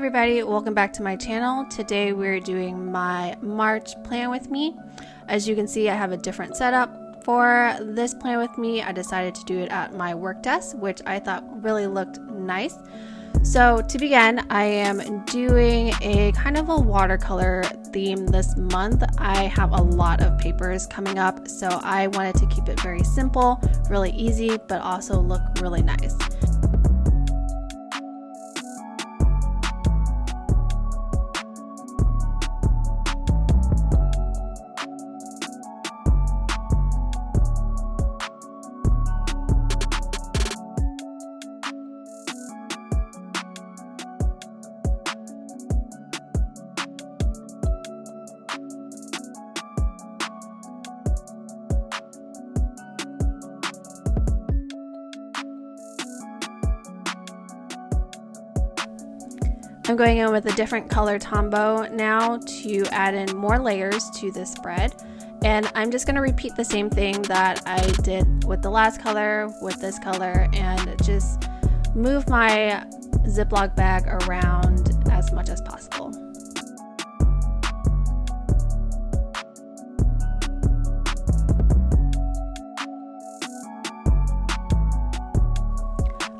everybody, welcome back to my channel. Today we're doing my March plan with me. As you can see, I have a different setup for this plan with me. I decided to do it at my work desk, which I thought really looked nice. So to begin, I am doing a kind of a watercolor theme this month. I have a lot of papers coming up, so I wanted to keep it very simple, really easy, but also look really nice. I'm going in with a different color Tombow now to add in more layers to this spread, and I'm just going to repeat the same thing that I did with the last color with this color and just move my Ziploc bag around as much as possible.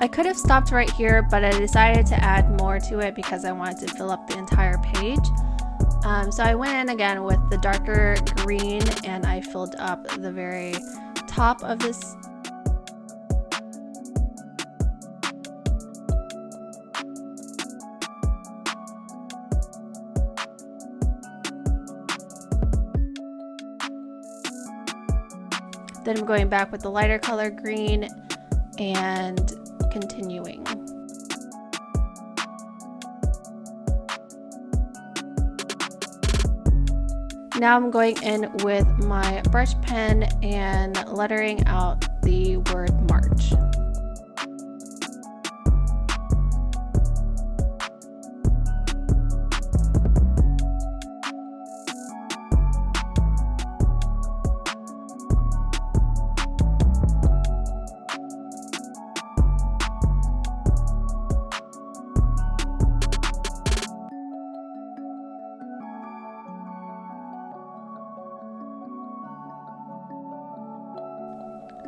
I could have stopped right here, but I decided to add more to it because I wanted to fill up the entire page. So I went in again with the darker green and I filled up the very top of this. Then I'm going back with the lighter color green and continuing. Now I'm going in with my brush pen and lettering out the word March.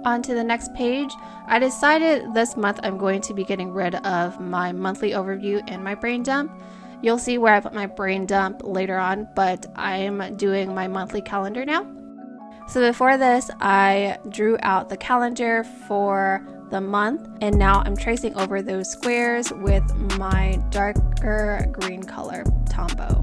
On to the next page. I decided this month I'm going to be getting rid of my monthly overview and my brain dump. You'll see where I put my brain dump later on, but I'm doing my monthly calendar now. So before this, I drew out the calendar for the month, and now I'm tracing over those squares with my darker green color Tombow.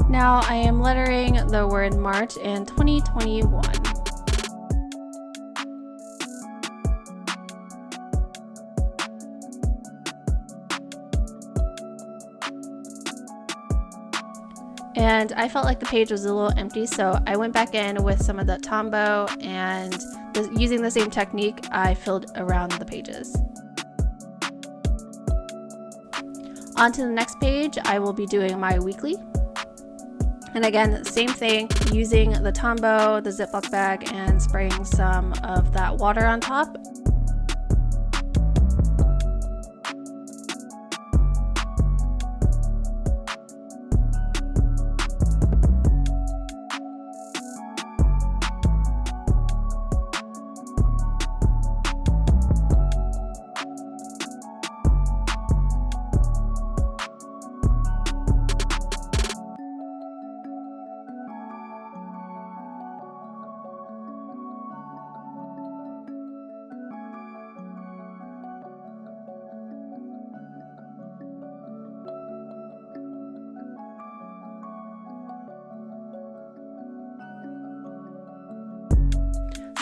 Now I am lettering the word March in 2021. And I felt like the page was a little empty, so I went back in with some of the Tombow and using the same technique, I filled around the pages. On to the next page, I will be doing my weekly. And again, same thing, using the Tombow, the Ziploc bag, and spraying some of that water on top.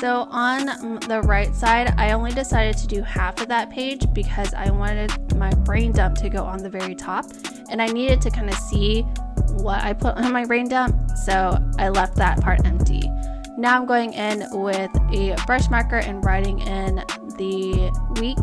So on the right side, I only decided to do half of that page because I wanted my brain dump to go on the very top, and I needed to kind of see what I put on my brain dump, so I left that part empty. Now I'm going in with a brush marker and writing in the week.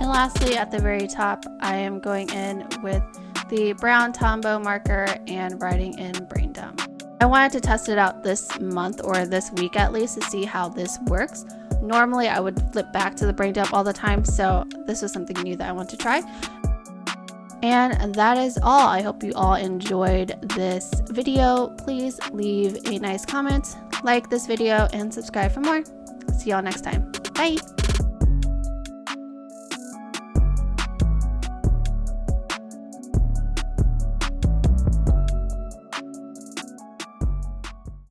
And lastly, at the very top, I am going in with the brown Tombow marker and writing in brain dump. I wanted to test it out this month, or this week at least, to see how this works. Normally I would flip back to the brain dump all the time, so this was something new that I want to try. And that is all. I hope you all enjoyed this video. Please leave a nice comment, like this video, and subscribe for more. See y'all next time. Bye!